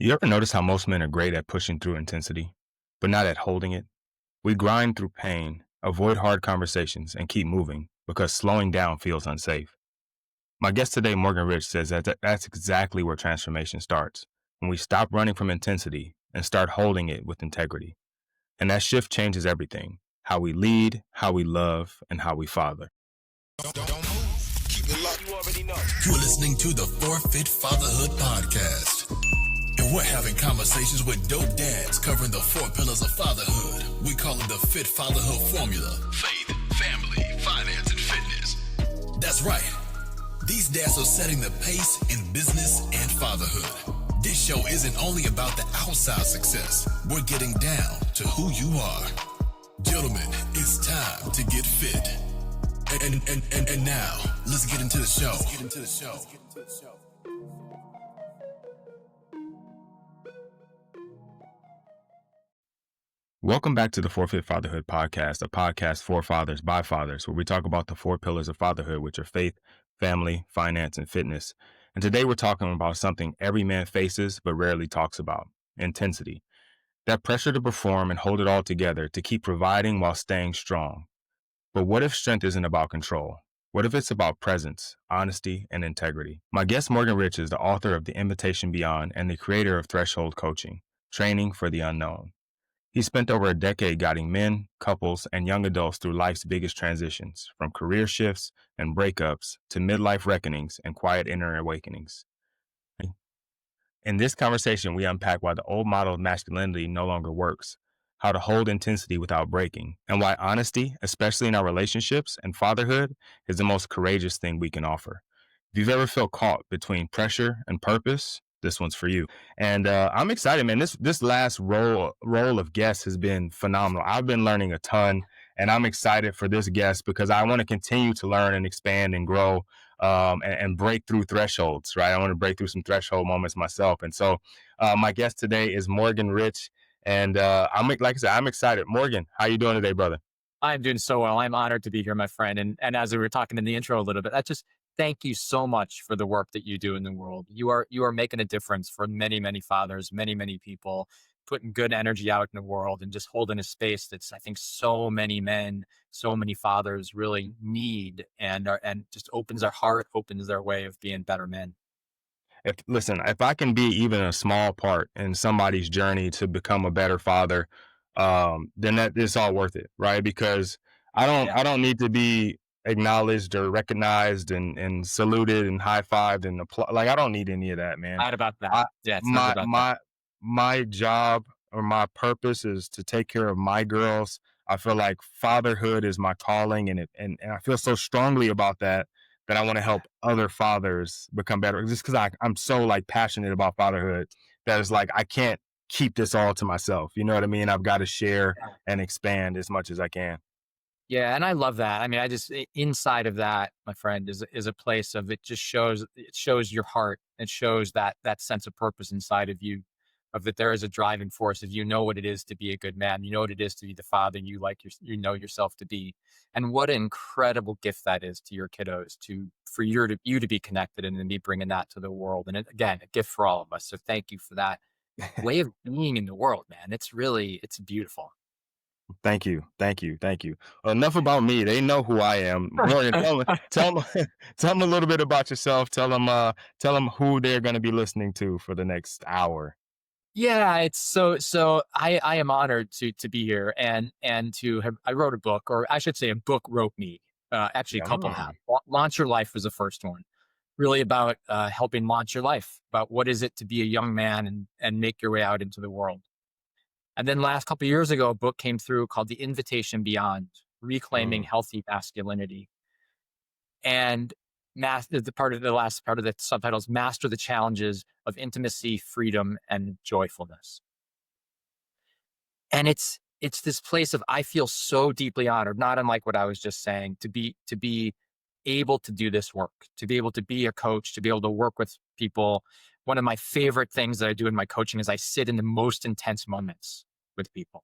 You ever notice how most men are great at pushing through intensity, but not at holding it? We grind through pain, avoid hard conversations, and keep moving because slowing down feels unsafe. My guest today, Morgan Rich, says that's exactly where transformation starts when we stop running from intensity and start holding it with integrity. And that shift changes everything: how we lead, how we love, and how we father. Don't move. Keep it locked. You already know. You're listening to the Fit Fatherhood Podcast. And we're having conversations with dope dads covering the 4 pillars of fatherhood. We call it the Fit Fatherhood Formula: faith, family, finance, and fitness. That's right. These dads are setting the pace in business and fatherhood. This show isn't only about the outside success. We're getting down to who you are. Gentlemen, it's time to get fit. And now, let's get into the show. Welcome back to the Fit Fatherhood Podcast, a podcast for fathers by fathers, where we talk about the 4 pillars of fatherhood, which are faith, family, finance, and fitness. And today we're talking about something every man faces but rarely talks about: intensity. That pressure to perform and hold it all together, to keep providing while staying strong. But what if strength isn't about control? What if it's about presence, honesty, and integrity? My guest, Morgan Rich, is the author of The Invitation Beyond and the creator of Threshold Coaching, Training for the Unknown. He spent over a decade guiding men, couples, and young adults through life's biggest transitions, from career shifts and breakups to midlife reckonings and quiet inner awakenings. In this conversation, we unpack why the old model of masculinity no longer works, how to hold intensity without breaking, and why honesty, especially in our relationships and fatherhood, is the most courageous thing we can offer. If you've ever felt caught between pressure and purpose, this one's for you. And I'm excited, man. This last role of guest has been phenomenal. I've been learning a ton, and I'm excited for this guest because I want to continue to learn and expand and grow, and break through thresholds, right? I want to break through some threshold moments myself. And so my guest today is Morgan Rich. And like I said, I'm excited. Morgan, how you doing today, brother? I'm doing so well. I'm honored to be here, my friend. And as we were talking in the intro a little bit, thank you so much for the work that you do in the world. You are making a difference for many, many fathers, many, many people, putting good energy out in the world and just holding a space that's, I think, so many men, so many fathers really need, and just opens their heart, opens their way of being better men. If I can be even a small part in somebody's journey to become a better father, then it's all worth it, right? Because I don't need to be acknowledged or recognized and saluted and high fived and like I don't need any of that, man. Not about that. I, Yeah, it's not my about that. my my job or my purpose is to take care of my girls. I feel like fatherhood is my calling, and I feel so strongly about that I want to help other fathers become better, just because I'm so like passionate about fatherhood that it's like I can't keep this all to myself. You know what I mean? I've got to share and expand as much as I can. Yeah, and I love that. I mean, inside of that, my friend, is a place of it shows your heart. It shows that sense of purpose inside of you, of that there is a driving force. If you know what it is to be a good man, you know what it is to be the father you know yourself to be, and what an incredible gift that is to your kiddos, for you to be connected and to be bringing that to the world. And again, a gift for all of us. So thank you for that way of being in the world, man. It's beautiful. Thank you. Thank you. Thank you. Well, enough about me. They know who I am. Morgan, tell them, tell them a little bit about yourself. Tell them who they're going to be listening to for the next hour. Yeah, it's so I am honored to be here and to have. I wrote a book, or I should say a book wrote me. Actually, a couple have. Launch Your Life was the first one, really about helping launch your life, about what is it to be a young man and make your way out into the world. And then last couple of years ago, a book came through called The Invitation Beyond: Reclaiming Healthy Masculinity. And the last part of the subtitle is Master the Challenges of Intimacy, Freedom, and Joyfulness. And it's this place of, I feel so deeply honored, not unlike what I was just saying, to be able to do this work, to be able to be a coach, to be able to work with people. One of my favorite things that I do in my coaching is I sit in the most intense moments with people.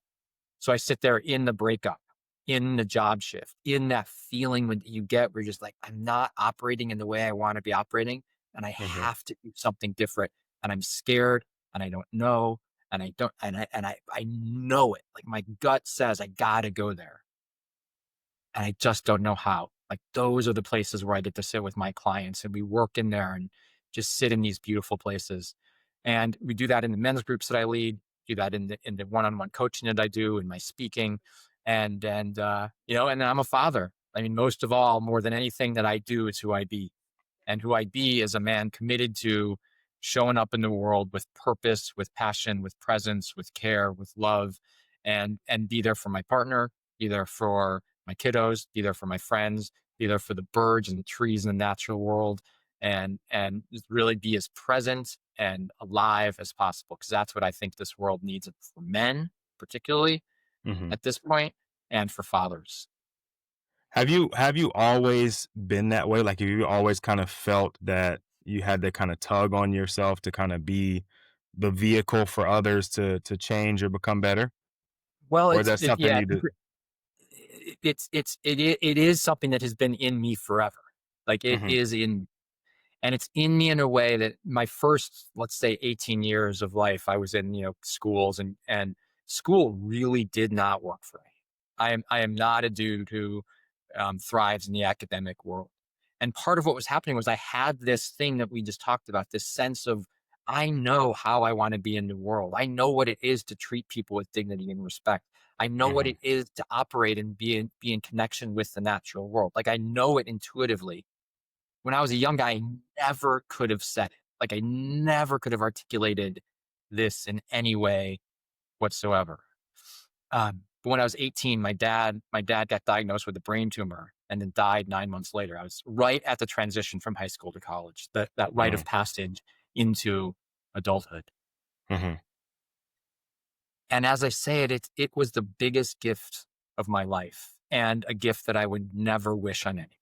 So I sit there in the breakup, in the job shift, in that feeling when you get where you're just like, I'm not operating in the way I want to be operating, and I have to do something different. And I'm scared, and I don't know, and I don't, and I know it. Like my gut says I gotta go there, and I just don't know how. Like those are the places where I get to sit with my clients, and we work in there and just sit in these beautiful places. And we do that in the men's groups that I lead, do that in the one-on-one coaching that I do, in my speaking, and and I'm a father. I mean, most of all, more than anything that I do, is who I be. And who I be is a man committed to showing up in the world with purpose, with passion, with presence, with care, with love, and be there for my partner, be there for my kiddos, be there for my friends, be there for the birds and the trees and the natural world, and just really be as present and alive as possible, because that's what I think this world needs for men, particularly Hmm. at this point, and for fathers. Have you always been that way? Like, have you always kind of felt that you had to kind of tug on yourself to kind of be the vehicle for others to change or become better? Well, Or is that something yeah, you did? it is something that has been in me forever. Like it Hmm. is in, and it's in me in a way that my first, let's say, 18 years of life, I was in, schools, and school really did not work for me. I am not a dude who thrives in the academic world. And part of what was happening was I had this thing that we just talked about, this sense of, I know how I want to be in the world. I know what it is to treat people with dignity and respect. I know what Hmm. it is to operate and be in connection with the natural world. Like I know it intuitively. When I was a young guy, I never could have said it. Like I never could have articulated this in any way whatsoever. But when I was 18, my dad got diagnosed with a brain tumor and then died 9 months later. I was right at the transition from high school to college, that rite of passage into adulthood. Hmm. And as I say it, it was the biggest gift of my life, and a gift that I would never wish on anybody.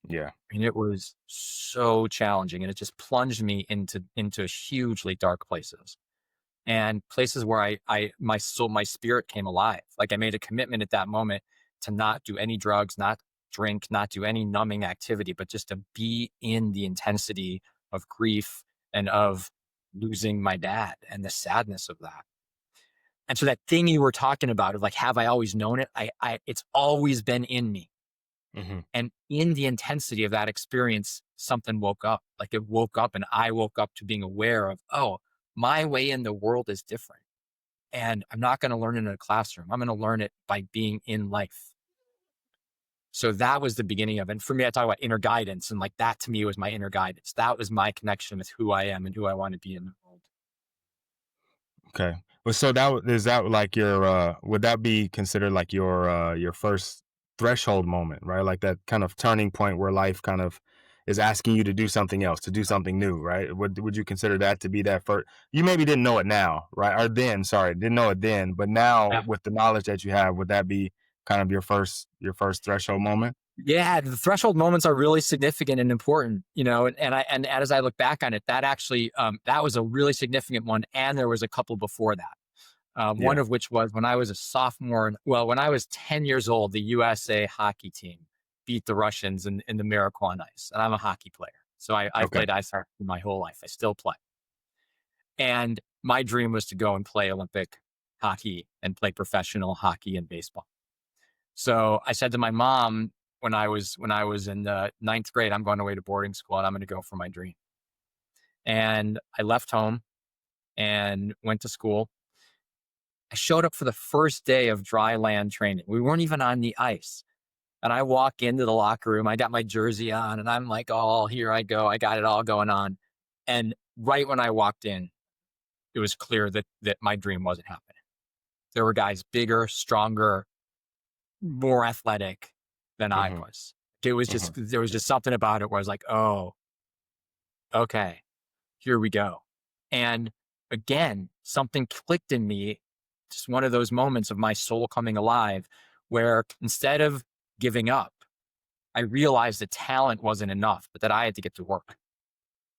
Yeah. I mean, it was so challenging, and it just plunged me into hugely dark places, and places where my soul, my spirit came alive. Like I made a commitment at that moment to not do any drugs, not drink, not do any numbing activity, but just to be in the intensity of grief and of losing my dad and the sadness of that. And so that thing you were talking about of like, have I always known it? It's always been in me. Hmm. And in the intensity of that experience, something woke up. Like it woke up, and I woke up to being aware of, oh, my way in the world is different. And I'm not going to learn it in a classroom. I'm going to learn it by being in life. So that was the beginning of it. And for me, I talk about inner guidance. And like that to me was my inner guidance. That was my connection with who I am and who I want to be in the world. Okay. Well, so is that like your would that be considered like your first threshold moment, right? Like that kind of turning point where life kind of is asking you to do something else, to do something new, right? Would you consider that to be that first? You maybe didn't know it now, right? Or then, sorry, didn't know it then, but now Yeah. with the knowledge that you have, would that be kind of your first threshold moment? Yeah, the threshold moments are really significant and important, and as I look back on it, that actually that was a really significant one, and there was a couple before that. One Yeah. of which was when I was a sophomore. Well, when I was 10 years old, the USA hockey team beat the Russians in the Miracle on Ice, and I'm a hockey player, so I've Okay. played ice hockey my whole life. I still play, and my dream was to go and play Olympic hockey and play professional hockey and baseball. So I said to my mom when I was in the ninth grade, I'm going away to boarding school and I'm going to go for my dream. And I left home and went to school. I showed up for the first day of dry land training. We weren't even on the ice. And I walk into the locker room. I got my jersey on and I'm like, oh, here I go. I got it all going on. And right when I walked in, it was clear that my dream wasn't happening. There were guys bigger, stronger, more athletic than I Hmm. was. There was just something about it where I was like, oh, okay, here we go. And again, something clicked in me, just one of those moments of my soul coming alive, where instead of giving up, I realized that talent wasn't enough, but that I had to get to work.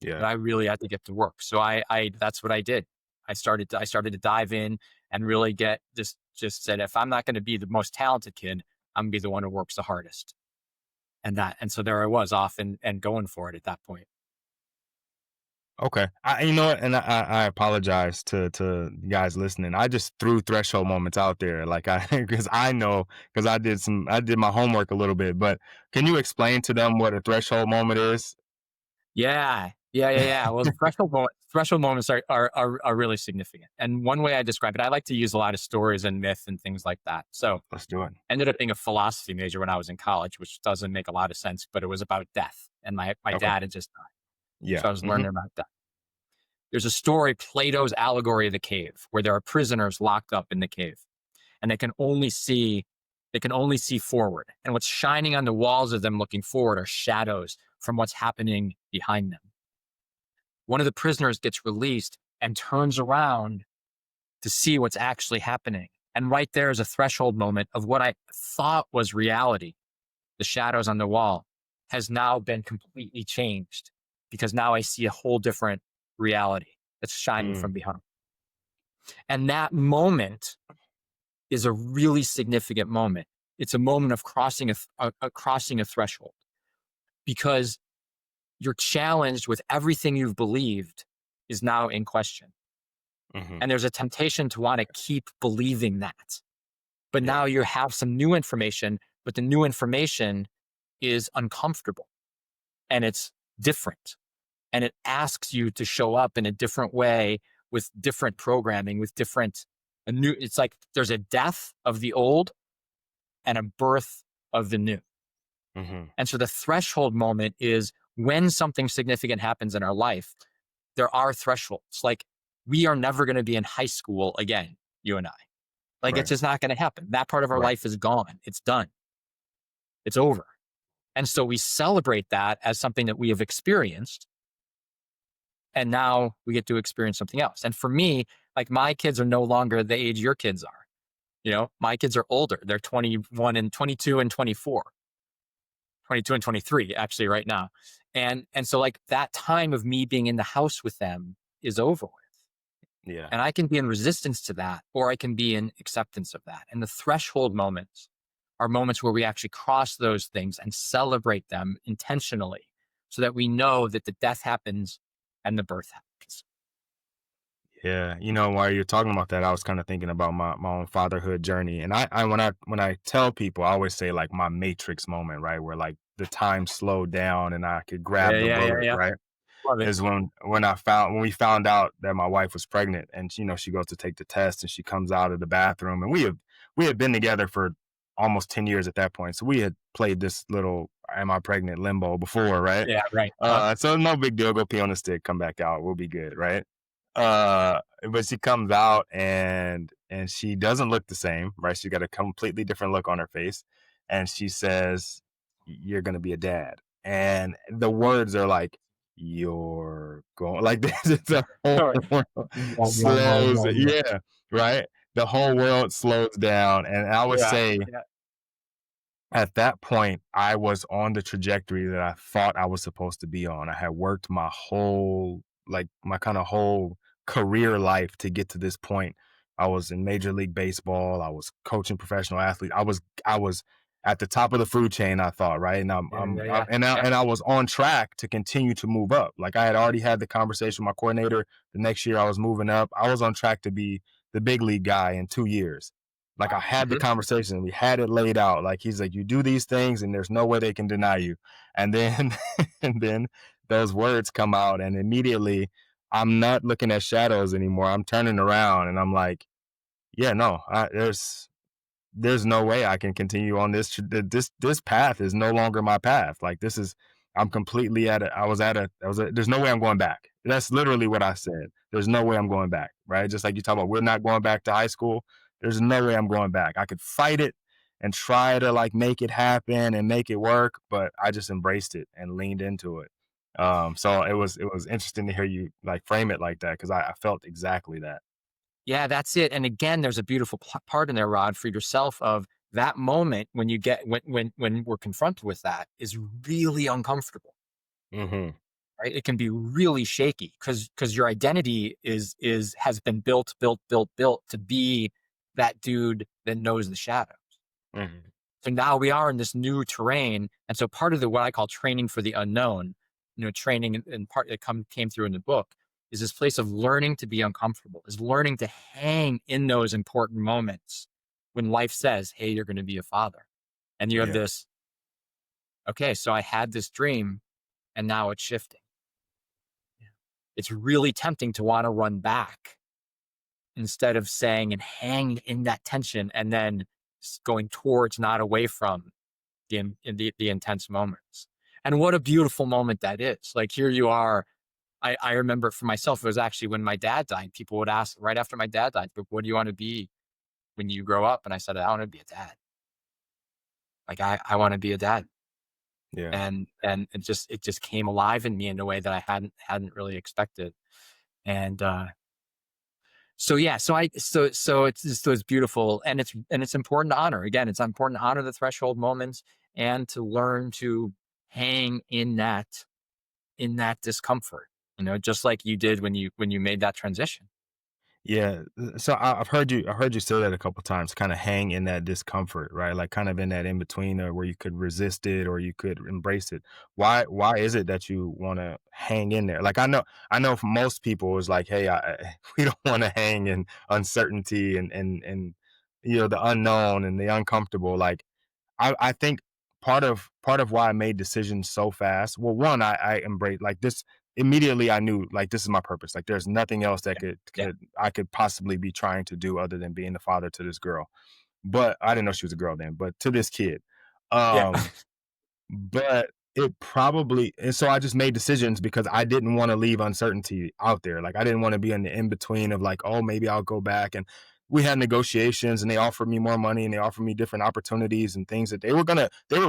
Yeah. That I really had to get to work. So I that's what I did. I started to dive in and really get just said, if I'm not going to be the most talented kid, I'm gonna be the one who works the hardest. And so there I was off and going for it at that point. Okay. You know what? And I apologize to you guys listening. I just threw threshold moments out there, like because I know because I did my homework a little bit. But can you explain to them what a threshold moment is? Yeah. Well, the threshold moments are really significant. And one way I describe it, I like to use a lot of stories and myth and things like that. So Let's do it. ended up being a philosophy major when I was in college, which doesn't make a lot of sense, but it was about death. And my Okay. dad had just died. Yeah. So I was learning about that. There's a story, Plato's Allegory of the Cave, where there are prisoners locked up in the cave and they can only see forward. And what's shining on the walls of them looking forward are shadows from what's happening behind them. One of the prisoners gets released and turns around to see what's actually happening. And right there is a threshold moment of what I thought was reality. The shadows on the wall has now been completely changed because now I see a whole different reality that's shining Mm, from behind. And that moment is a really significant moment. It's a moment of crossing crossing a threshold because you're challenged with everything you've believed is now in question. hmm. And there's a temptation to want to keep believing that. But Yeah. now you have some new information, but the new information is uncomfortable and it's different. And it asks you to show up in a different way with different programming, with it's like there's a death of the old and a birth of the new. Hmm. And so the threshold moment is when something significant happens in our life, there are thresholds. Like we are never going to be in high school again, you and I. Like it's Right. just not going to happen. That part of our Right. life is gone. It's done. It's over. And so we celebrate that as something that we have experienced. And now we get to experience something else. And for me, like my kids are no longer the age your kids are. You know, my kids are older. They're 21 and 22 and 24, 22 and 23 actually right now. And so like that time of me being in the house with them is over with. Yeah. And I can be in resistance to that, or I can be in acceptance of that. And the threshold moments are moments where we actually cross those things and celebrate them intentionally so that we know that the death happens and the birth happens. Yeah, you know, while you're talking about that, I was kind of thinking about my own fatherhood journey. And when I tell people, I always say like my matrix moment, right? Where like the time slowed down and I could grab the bullet, Yeah. right? Love it. Is when we found out that my wife was pregnant and you know she goes to take the test and she comes out of the bathroom and we had been together for almost 10 years at that point. So we had played this little am I pregnant limbo before, right? Yeah, right. Huh? So no big deal, go pee on the stick, come back out, we'll be good, right? Uh, but she comes out and she doesn't look the same, right? She got a completely different look on her face, and she says, "You're gonna be a dad." And the words are like, "You're going," like this. It's a whole world slows, yeah, right. The whole world slows down, and I would Yeah, say yeah. at that point, I was on the trajectory that I thought I was supposed to be on. I had worked my kind of whole career life to get to this point. I was in Major League Baseball. I was coaching professional athletes. I was at the top of the food chain, I thought, right? And Yeah. Yeah. I was on track to continue to move up. Like I had already had the conversation with my coordinator. The next year I was moving up. I was on track to be the big league guy in 2 years. Like I had the Mhm. conversation, we had it laid out. Like he's like, you do these things, and there's no way they can deny you. And then, and then those words come out, and immediately, I'm not looking at shadows anymore. I'm turning around, and I'm like, yeah, no, there's no way I can continue on this path is no longer my path. Like this is I'm completely at a I was at a I was a, there's no way I'm going back. That's literally what I said. There's no way I'm going back, right? Just like you talk about we're not going back to high school. There's no way I'm going back. I could fight it and try to like make it happen and make it work, but I just embraced it and leaned into it. So it was interesting to hear you like frame it like that because I felt exactly that. Yeah, that's it. And again, there's a beautiful part in there, Rod, for yourself of that moment when you get when we're confronted with that is really uncomfortable, Mm-hmm. right? It can be really shaky because your identity is has been built to be that dude that knows the shadow. Mm-hmm. So now we are in this new terrain. And so part of the what I call training for the unknown training and part that came through in the book is this place of learning to be uncomfortable, is learning to hang in those important moments when life says, hey, you're going to be a father. And you have Yeah. this, okay, so I had this dream and now it's shifting. It's really tempting to want to run back instead of saying and hang in that tension and then going towards, not away from the intense moments. And what a beautiful moment that is. Like, here you are. I remember for myself, it was actually when my dad died. People would ask right after my dad died, but what do you want to be when you grow up? And I said, I want to be a dad. Like, I want to be a dad. Yeah. And it just came alive in me in a way that I hadn't really expected. And so yeah, so it's just, so it's beautiful, and it's important to honor. Again, it's important to honor the threshold moments and to learn to hang in that discomfort, just like you did when you made that transition. Yeah. So I've heard you say that a couple times, kind of hang in that discomfort, right? Like kind of in that in between where you could resist it or you could embrace it. Why is it that you want to hang in there? Like I know for most people it's like, hey, we don't want to hang in uncertainty and the unknown and the uncomfortable. Like I think part of why I made decisions so fast. Well, one, I embrace like this immediately. I knew like this is my purpose. Like there's nothing else that Yeah, I could possibly be trying to do other than being the father to this girl. But I didn't know she was a girl then. But to this kid, yeah, um, but it probably and so I just made decisions because I didn't want to leave uncertainty out there. Like I didn't want to be in the in between of like, oh, maybe I'll go back. And we had negotiations and they offered me more money and they offered me different opportunities and things that they were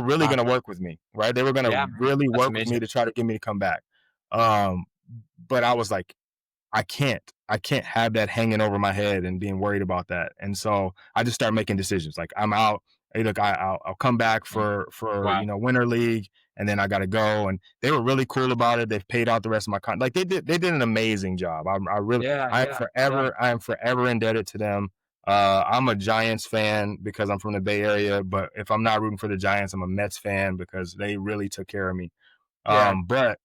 really wow, gonna work with me, right? They were gonna yeah, really that's work with me amazing. to try to get me to come back. Um, but I was like, I can't have that hanging over my head and being worried about that. And so I just started making decisions. Like I'm out. Hey, look, I'll come back Mm. for Wow, winter league, and then I got to go. And they were really cool about it. They've paid out the rest of my contract. Like they did an amazing job. I really yeah, I am yeah, yeah, forever indebted to them. I'm a Giants fan because I'm from the Bay Area, but if I'm not rooting for the Giants, I'm a Mets fan because they really took care of me. yeah, But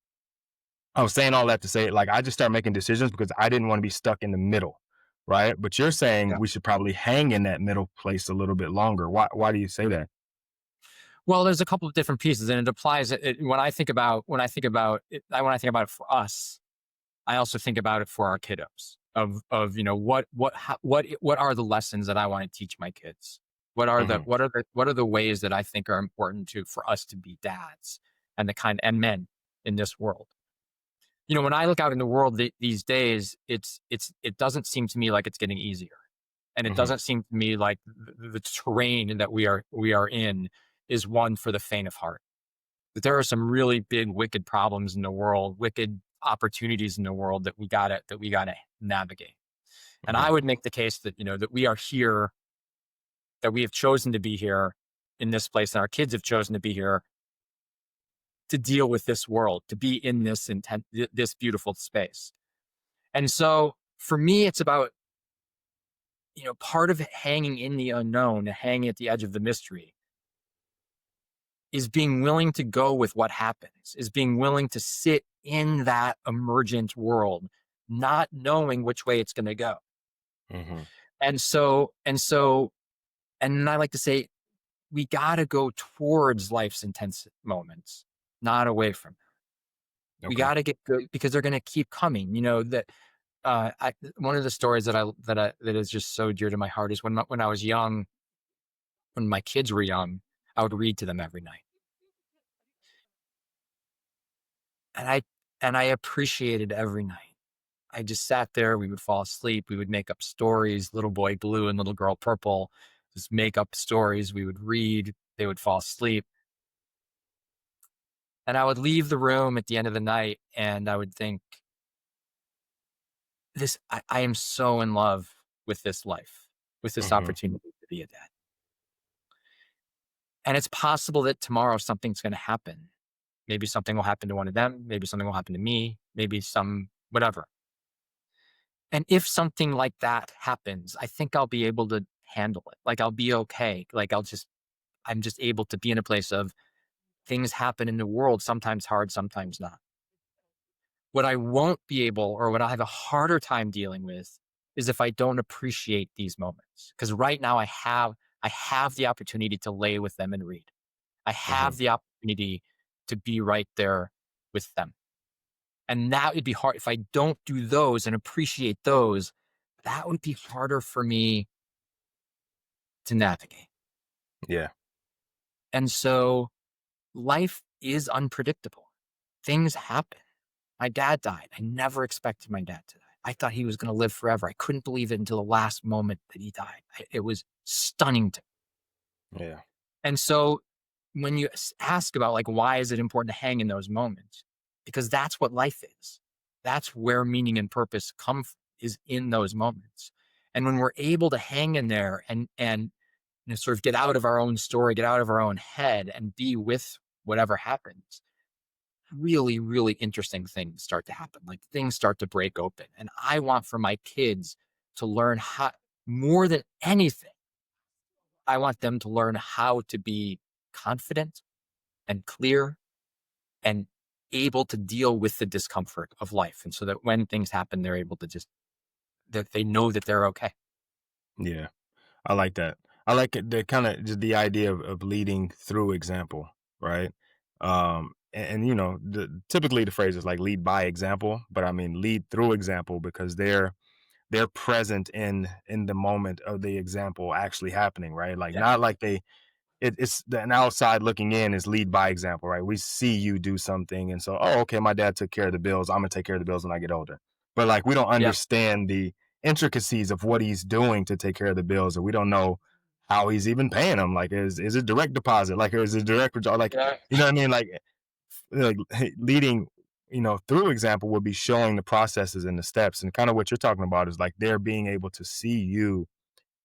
I was saying all that to say, like, I just started making decisions because I didn't want to be stuck in the middle, right? But you're saying yeah. we should probably hang in that middle place a little bit longer. Why do you say that? Well, there's a couple of different pieces, and it applies. When I think about it for us, I also think about it for our kiddos. Of what are the lessons that I want to teach my kids? Hmm. What are the ways that I think are important for us to be dads and men in this world? When I look out in the world these days, it doesn't seem to me like it's getting easier, and it Hmm. doesn't seem to me like the terrain that we are in is one for the faint of heart. That there are some really big wicked problems in the world, wicked opportunities in the world that we gotta navigate. And Hmm. I would make the case that that we are here, that we have chosen to be here in this place, and our kids have chosen to be here to deal with this world, to be in this beautiful space. And so for me, it's about, part of hanging in the unknown, hanging at the edge of the mystery, is being willing to go with what happens, is being willing to sit in that emergent world, not knowing which way it's going to go. Hmm. And I like to say, we got to go towards life's intense moments, not away from them. We Okay. got to get good because they're going to keep coming. One of the stories that is just so dear to my heart is when I was young, when my kids were young, I would read to them every night, and I appreciated every night. I just sat there. We would fall asleep. We would make up stories. Little boy blue and little girl purple. Just make up stories. We would read. They would fall asleep, and I would leave the room at the end of the night, and I would think, I am so in love with this life, with this Hmm. opportunity to be a dad. And it's possible that tomorrow something's going to happen. Maybe something will happen to one of them. Maybe something will happen to me. Maybe some whatever. And if something like that happens, I think I'll be able to handle it. Like I'll be okay. Like I'm just able to be in a place of things happen in the world, sometimes hard, sometimes not. What I won't be able, or what I have a harder time dealing with, is if I don't appreciate these moments. Because right now I have the opportunity to lay with them and read. I Hmm. have the opportunity to be right there with them. And that would be hard if I don't do those and appreciate those. That would be harder for me to navigate. Yeah. And so life is unpredictable. Things happen. My dad died. I never expected my dad to die. I thought he was going to live forever. I couldn't believe it until the last moment that he died. It was stunning to me. Yeah. And so when you ask about like, why is it important to hang in those moments? Because that's what life is. That's where meaning and purpose is in those moments. And when we're able to hang in there and sort of get out of our own story, get out of our own head and be with whatever happens, really, really interesting things start to happen. Like things start to break open. And I want for my kids to learn how, more than anything, I want them to learn how to be confident and clear and able to deal with the discomfort of life. And so that when things happen, they're able to that they know that they're okay. Yeah. I like that. I like the kind of just the idea of leading through example, right? And, typically the phrase is like lead by example, but I mean lead through example because they're present in the moment of the example actually happening, right? Like Yeah. not like it's an outside looking in is lead by example, right? We see you do something, and so, oh, okay, my dad took care of the bills. I'm gonna take care of the bills when I get older. But like, we don't Yeah. understand the intricacies of what he's doing to take care of the bills, or we don't know how he's even paying them. Like, is it direct deposit? Like, or is it direct withdrawal? Like, Yeah. you know what I mean? Like leading, through example would be showing the processes and the steps, and kind of what you're talking about is like they're being able to see you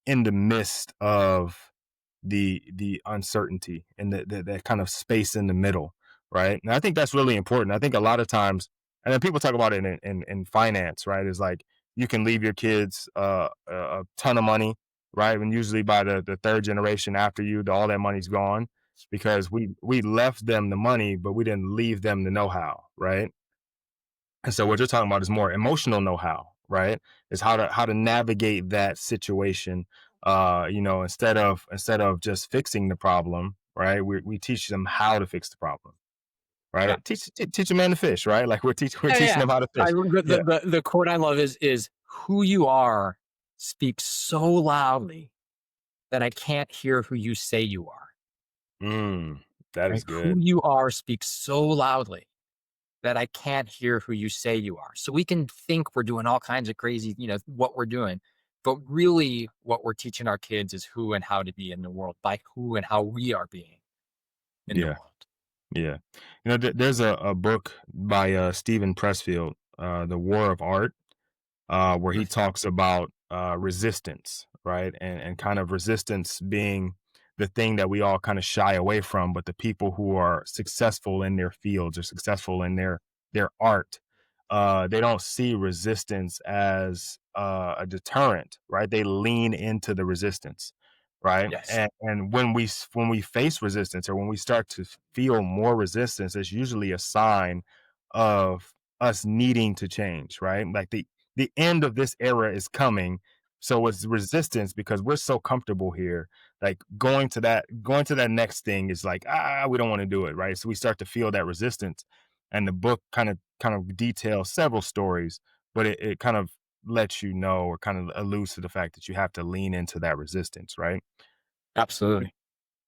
in the midst of the uncertainty and that kind of space in the middle, right? And I think that's really important. I think a lot of times, and then people talk about it in finance, right? Is like you can leave your kids a ton of money, right? And usually by the third generation after you, all that money's gone because we left them the money, but we didn't leave them the know-how, right? And so what you're talking about is more emotional know-how, right? Is how to navigate that situation. Instead of just fixing the problem, right? We teach them how to fix the problem, Yeah. right? Teach a man to fish, right? Like we're Yeah. teaching Yeah. them how to I, fish. Yeah. the quote I love is who you are speaks so loudly that I can't hear who you say you are. Mm, that Right? is Who good. you are speaks so loudly that I can't hear who you say you are. So we can think we're doing all kinds of crazy, what we're doing. But really, what we're teaching our kids is who and how to be in the world by who and how we are being in the Yeah. world. Yeah. There's a book by Stephen Pressfield, The War of Art, where he Perfect. talks about resistance, right? And kind of resistance being the thing that we all kind of shy away from, but the people who are successful in their fields or successful in their art, they don't see resistance as a deterrent, right? They lean into the resistance, right? Yes. And when we face resistance or when we start to feel more resistance, it's usually a sign of us needing to change, right? Like the end of this era is coming. So it's resistance because we're so comfortable here. Like going to that next thing is like, we don't want to do it, right? So we start to feel that resistance. And the book kind of details several stories, but it kind of lets you know or kind of alludes to the fact that you have to lean into that resistance, right? Absolutely.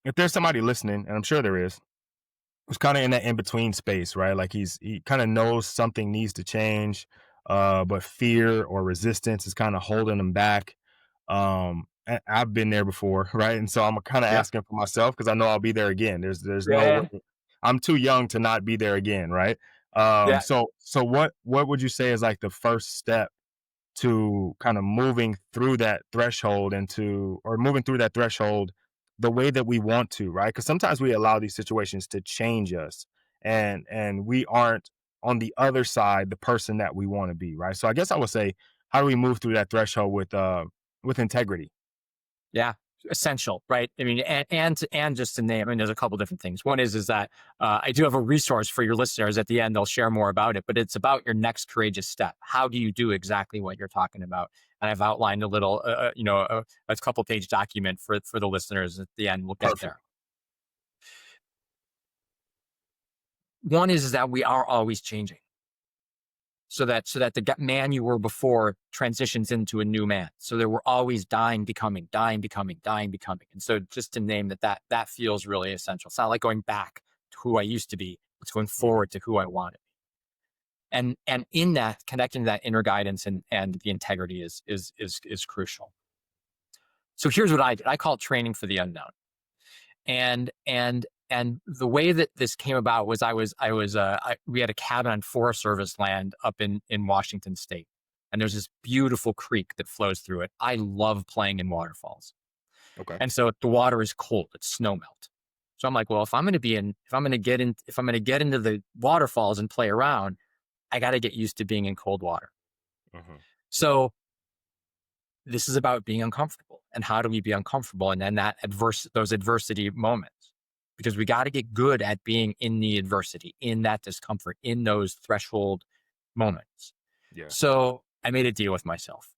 If there's somebody listening, and I'm sure there is, who's kind of in that in between space, right? Like he kind of knows something needs to change, but fear or resistance is kind of holding him back. And I've been there before, right? And so I'm kind of Yeah. asking for myself because I know I'll be there again. There's no Yeah. way. I'm too young to not be there again, right? Yeah. So what would you say is like the first step to kind of moving through that threshold or moving through that threshold the way that we want to, right? Because sometimes we allow these situations to change us and we aren't on the other side the person that we want to be, right? So I guess I would say, how do we move through that threshold with integrity? Yeah. essential, right? I mean, and just to name, I mean, there's a couple different things. One is that I do have a resource for your listeners at the end. They'll share more about it, but it's about your next courageous step. How do you do exactly what you're talking about? And I've outlined a little, a couple page document for the listeners at the end. We'll get there. One is that we are always changing. So that the man you were before transitions into a new man. So that we're always dying, becoming, dying, becoming, dying, becoming. And so just to name that feels really essential. It's not like going back to who I used to be. It's going forward to who I want to be. And in that, connecting to that inner guidance and the integrity is crucial. So here's what I did. I call it training for the unknown. And the way that this came about was we had a cabin on Forest Service land up in Washington State. And there's this beautiful creek that flows through it. I love playing in waterfalls. Okay. And so the water is cold, it's snow melt. So I'm like, well, if I'm going to get into the waterfalls and play around, I got to get used to being in cold water. Mm-hmm. So this is about being uncomfortable. And how do we be uncomfortable? And then those adversity moments. Because we got to get good at being in the adversity, in that discomfort, in those threshold moments. Yeah. So I made a deal with myself.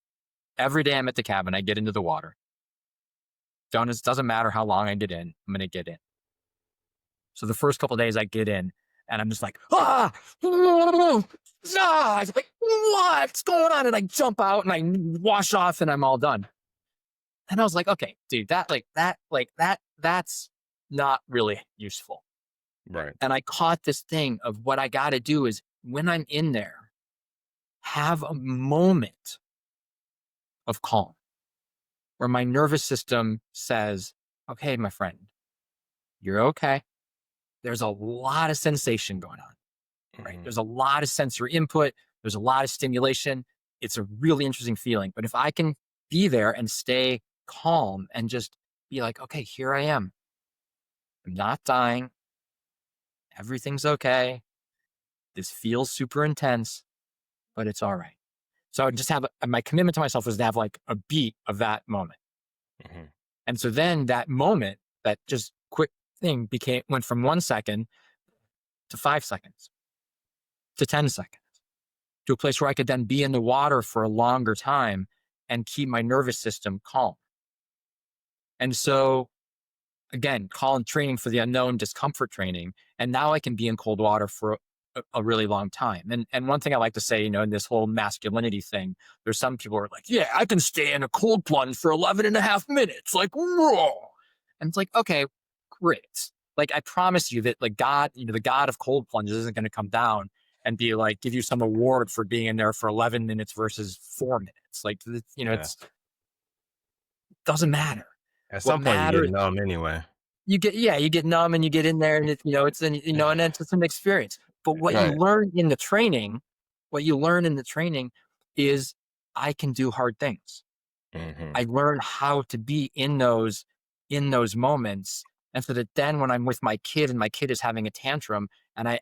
Every day I'm at the cabin, I get into the water. It doesn't matter how long I get in, I'm going to get in. So the first couple of days I get in and I'm just like, I was like, what's going on? And I jump out and I wash off and I'm all done. And I was like, okay, dude, that's not really useful. Right. And I caught this thing of what I got to do is when I'm in there, have a moment of calm where my nervous system says, okay, my friend, you're okay. There's a lot of sensation going on, right? Mm-hmm. There's a lot of sensory input. There's a lot of stimulation. It's a really interesting feeling. But if I can be there and stay calm and just be like, okay, here I am. I'm not dying. Everything's okay. This feels super intense, but it's all right. So I just have my commitment to myself was to have like a beat of that moment. Mm-hmm. And so then that moment, that just quick thing went from 1 second to 5 seconds to 10 seconds to a place where I could then be in the water for a longer time and keep my nervous system calm. And so again, call and training for the unknown, discomfort training. And now I can be in cold water for a really long time. And one thing I like to say, in this whole masculinity thing, there's some people who are like, yeah, I can stay in a cold plunge for 11 and a half minutes. Like, whoa. And it's like, okay, great. Like, I promise you that like God, the God of cold plunges isn't going to come down and be like, give you some award for being in there for 11 minutes versus 4 minutes. Like, it doesn't matter. At some point, you get numb anyway. You get numb and you get in there and and it's an experience. But what you learn in the training, is I can do hard things. Mm-hmm. I learn how to be in those moments. And so that then when I'm with my kid and my kid is having a tantrum and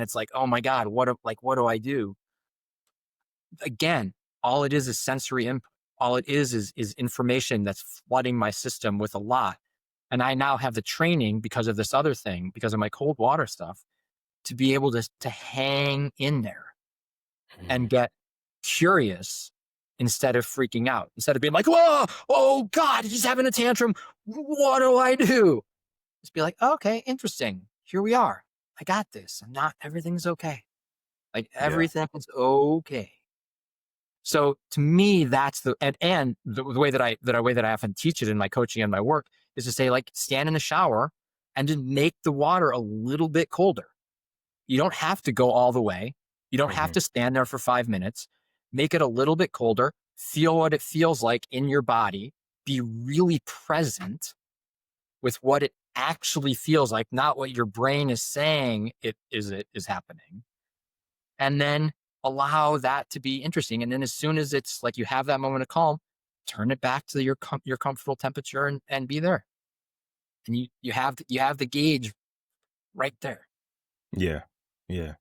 it's like, oh my God, what do I do? Again, all it is sensory input. All it is information that's flooding my system with a lot. And I now have the training because of this other thing, because of my cold water stuff, to be able to hang in there and get curious instead of freaking out, instead of being like, whoa, oh God, he's having a tantrum. What do I do? Just be like, okay, interesting. Here we are. I got this. Everything's okay. Like everything's okay. So to me, that's the way that I often teach it in my coaching and my work is to say, like, stand in the shower and just make the water a little bit colder. You don't have to go all the way. You don't have to stand there for 5 minutes. Make it a little bit colder. Feel what it feels like in your body. Be really present with what it actually feels like, not what your brain is saying it is happening. And then allow that to be interesting. And then as soon as it's like you have that moment of calm, turn it back to your comfortable temperature and be there. And you have the gauge right there. Yeah. Yeah.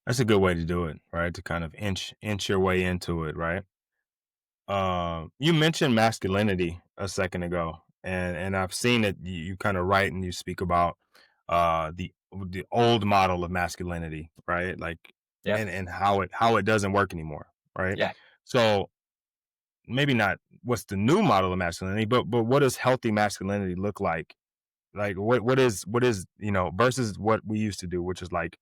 That's a good way to do it, right? To kind of inch your way into it, right? You mentioned masculinity a second ago. And I've seen it. You kind of write and you speak about the old model of masculinity, right? Like, Yeah. and how it doesn't work anymore, right? Yeah. So maybe not what's the new model of masculinity, but what does healthy masculinity look like? Like what is versus what we used to do, which is like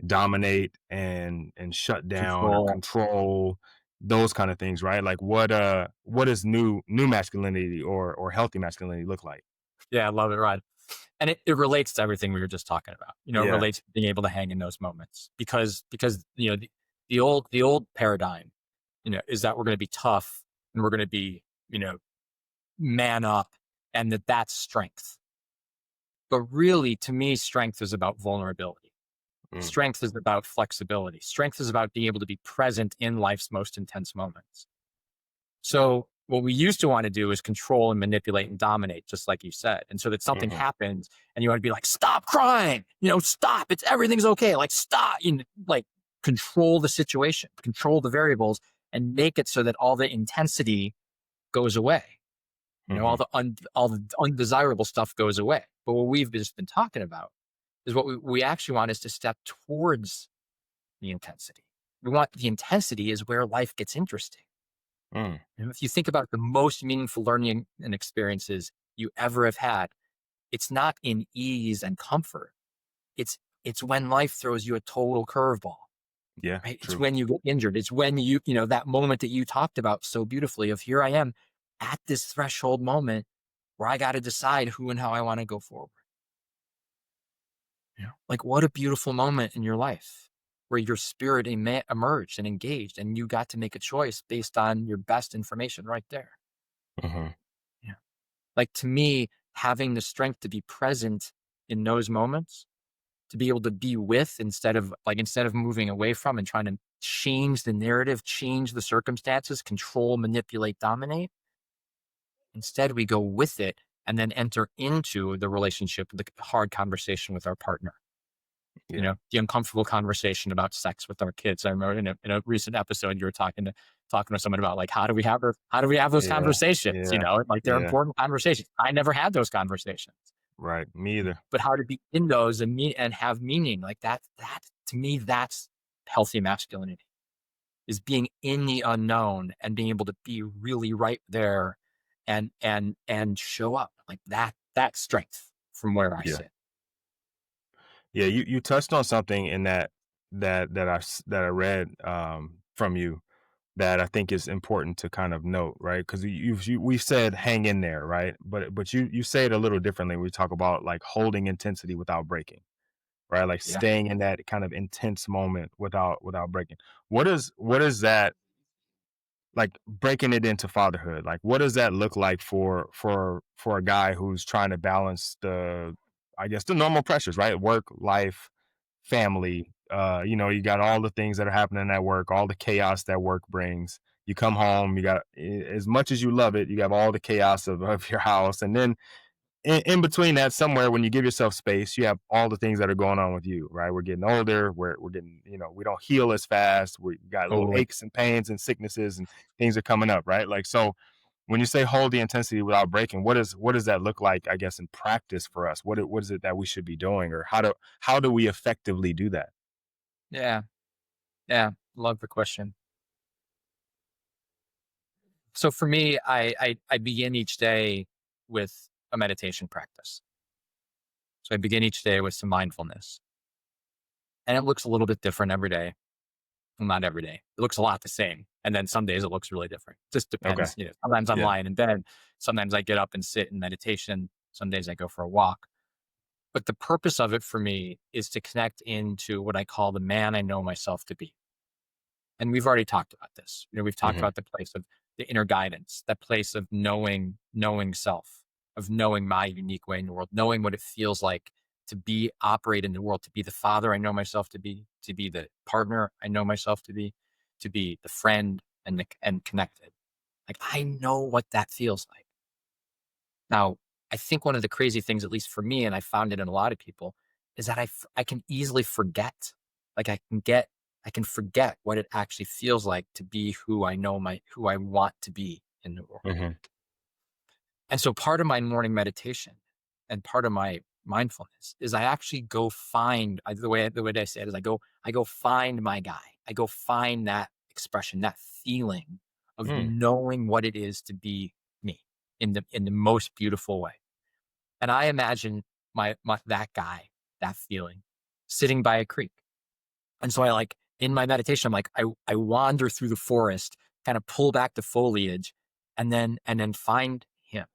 dominate and shut down or Control. control, those kind of things, right? Like what does new masculinity or healthy masculinity look like? Yeah. I love it. Right. And it relates to everything we were just talking about. It Yeah. relates to being able to hang in those moments because the old paradigm, is that we're going to be tough and we're going to be, man up, and that's strength. But really, to me, strength is about vulnerability. Mm, Strength is about flexibility. Strength is about being able to be present in life's most intense moments. So what we used to want to do is control and manipulate and dominate, just like you said. And so that something mhm, happens and you want to be like, stop crying, stop. Everything's okay. Like, stop, like control the situation, control the variables, and make it so that all the intensity goes away. All mhm, the undesirable stuff goes away. But what we've just been talking about is what we actually want is to step towards the intensity. We want the intensity is where life gets interesting. mm, If you think about the most meaningful learning and experiences you ever have had, it's not in ease and comfort. It's when life throws you a total curveball, yeah, right? It's true. when you get injured. It's when that moment that you talked about so beautifully of here I am at this threshold moment where I got to decide who and how I want to go forward. Like what a beautiful moment in your life where your spirit emerged and engaged and you got to make a choice based on your best information right there. Mhm, Yeah. Like to me, having the strength to be present in those moments, to be able to be with instead of moving away from and trying to change the narrative, change the circumstances, control, manipulate, dominate. Instead, we go with it and then enter into the relationship, the hard conversation with our partner. yeah, The uncomfortable conversation about sex with our kids. I remember in a recent episode, you were talking to someone about like, how do we have those yeah, conversations? yeah, Like they're yeah, important conversations. I never had those conversations, right. Me either. but how to be in those and have meaning like that to me, that's healthy masculinity is being in the unknown and being able to be really right there and show up like that strength from where I Yeah. sit. Yeah, you touched on something in that I read from you that I think is important to kind of note, right? Because we said hang in there, right? But you say it a little differently. We talk about like holding intensity without breaking, right? Like Yeah. staying in that kind of intense moment without breaking. What is that like breaking it into fatherhood? Like what does that look like for a guy who's trying to balance I guess the normal pressures, right? Work, life, family. You got all the things that are happening at work, all the chaos that work brings. You come home, you got as much as you love it, you have all the chaos of your house. And then in between that, somewhere when you give yourself space, you have all the things that are going on with you, right? We're getting older, we're getting, we don't heal as fast. We got little Totally. aches and pains and sicknesses and things are coming up, right? Like so when you say hold the intensity without breaking, what does that look like, I guess, in practice for us? What is it that we should be doing, or how do we effectively do that? Yeah. Yeah. Love the question. So for me, I begin each day with a meditation practice. So I begin each day with some mindfulness, and it looks a little bit different every day. Well, not every day. It looks a lot the same, and then some days it looks really different. Just Okay. depends. Sometimes I'm Yeah. lying in bed. Sometimes I get up and sit in meditation. Some days I go for a walk. But the purpose of it for me is to connect into what I call the man I know myself to be. And we've already talked about this. We've talked Hmm. about the place of the inner guidance, that place of knowing self, of knowing my unique way in the world, knowing what it feels like to operate in the world, to be the father I know myself to be the partner I know myself to be the friend and connected. Like I know what that feels like. Now, I think one of the crazy things, at least for me, and I found it in a lot of people, is that I can easily forget. Like I can forget what it actually feels like to be who I want to be in the world. Hmm. And so part of my morning meditation and part of my mindfulness is I actually go find the way I say it is I go find my guy. I go find that expression, that feeling of Mm, knowing what it is to be me in the most beautiful way. And I imagine my that guy, that feeling, sitting by a creek. And so in my meditation, I wander through the forest, kind of pull back the foliage, and then find him.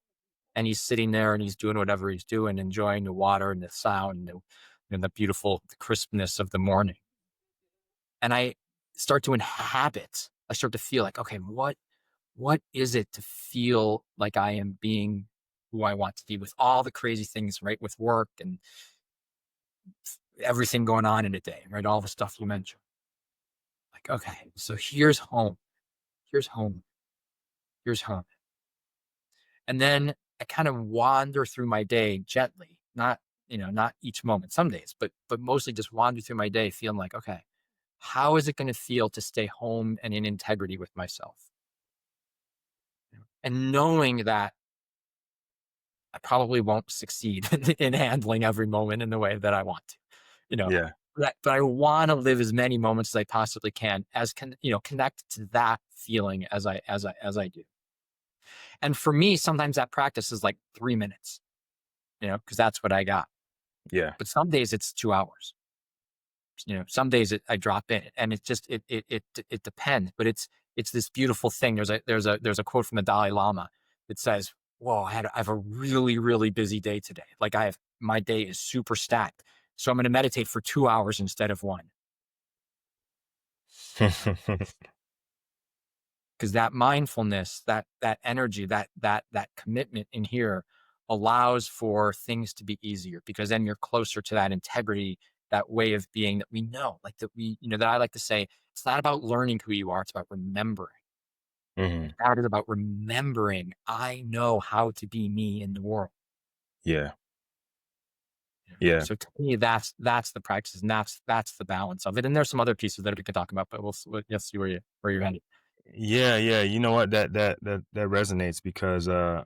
And he's sitting there and he's doing whatever he's doing, enjoying the water and the sound and the beautiful crispness of the morning. And I start to inhabit, I start to feel like, okay, what is it to feel like I am being who I want to be with all the crazy things, right? With work and everything going on in a day, right? All the stuff you mentioned. Like, okay, so here's home. Here's home. Here's home. And then I kind of wander through my day gently, not each moment, some days, but mostly just wander through my day feeling like, okay, how is it going to feel to stay home and in integrity with myself? And knowing that I probably won't succeed in handling every moment in the way that I want to, you know, yeah. but I want to live as many moments as I possibly can connect to that feeling as I do. And for me, sometimes that practice is like 3 minutes, because that's what I got. Yeah. But some days it's 2 hours. Some days I drop in, and it just it depends. But it's this beautiful thing. There's a quote from the Dalai Lama that says, "Whoa, I have a really really busy day today. Like my day is super stacked, so I'm going to meditate for 2 hours instead of one." Because that mindfulness, that energy, that commitment in here allows for things to be easier, because then you're closer to that integrity, that way of being that we know, like that that I like to say, it's not about learning who you are, it's about remembering. Mhm. That is about remembering I know how to be me in the world. Yeah. Yeah. So to me, that's the practice, and that's the balance of it. And there's some other pieces that we could talk about, but we'll see where you're headed. Yeah, yeah. You know what? That resonates because I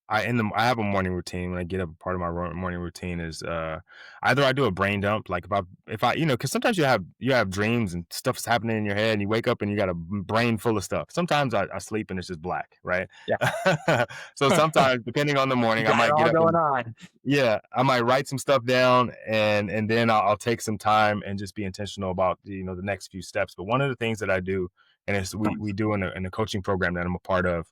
have a morning routine. When I get up, part of my morning routine is either I do a brain dump, like if I because sometimes you have dreams and stuff's happening in your head, and you wake up and you got a brain full of stuff. Sometimes I sleep and it's just black, right? Yeah. So sometimes, depending on the You morning, I got it might get all up going and on. yeah, I might write some stuff down, and then I'll take some time and just be intentional about the next few steps. But one of the things that I do, and it's we do in a coaching program that I'm a part of,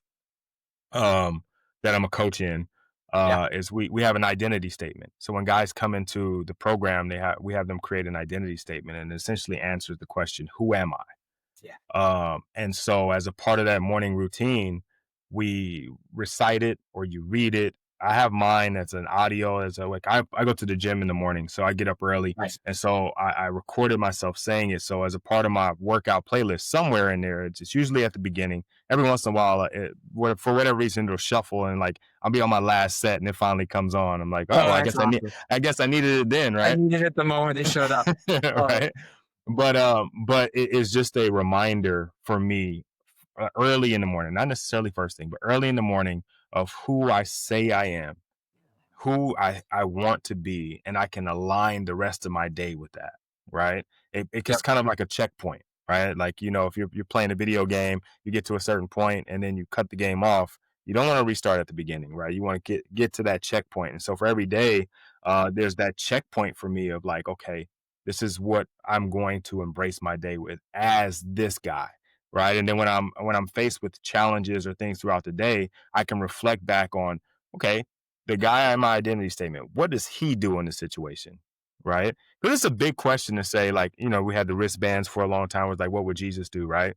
um, that I'm a coach in, Yeah. is we have an identity statement. So when guys come into the program, we have them create an identity statement, and it essentially answers the question, "Who am I?" Yeah. And so as a part of that morning routine, we recite it or you read it. I have mine as an audio, I go to the gym in the morning, so I get up early. Nice. And so I recorded myself saying it. So as a part of my workout playlist, somewhere in there, it's usually at the beginning. Every once in a while, for whatever reason, it'll shuffle, and like I'll be on my last set and it finally comes on. I'm like, oh, Oh, that's awesome. I guess I needed it then, I right? needed it the moment it showed up. Oh, Right. But it is just a reminder for me, early in the morning, not necessarily first thing, but early in the morning, of who I say I am, who I want to be, and I can align the rest of my day with that, right? It's yep. kind of like a checkpoint, right? Like, if you're playing a video game, you get to a certain point and then you cut the game off. You don't want to restart at the beginning, right? You want to get to that checkpoint. And so for every day, there's that checkpoint for me of like, okay, this is what I'm going to embrace my day with as this guy, right? And then when I'm faced with challenges or things throughout the day, I can reflect back on, okay, the guy in my identity statement, what does he do in the situation? Right? Because it's a big question to say, like, we had the wristbands for a long time. It was like, what would Jesus do? Right?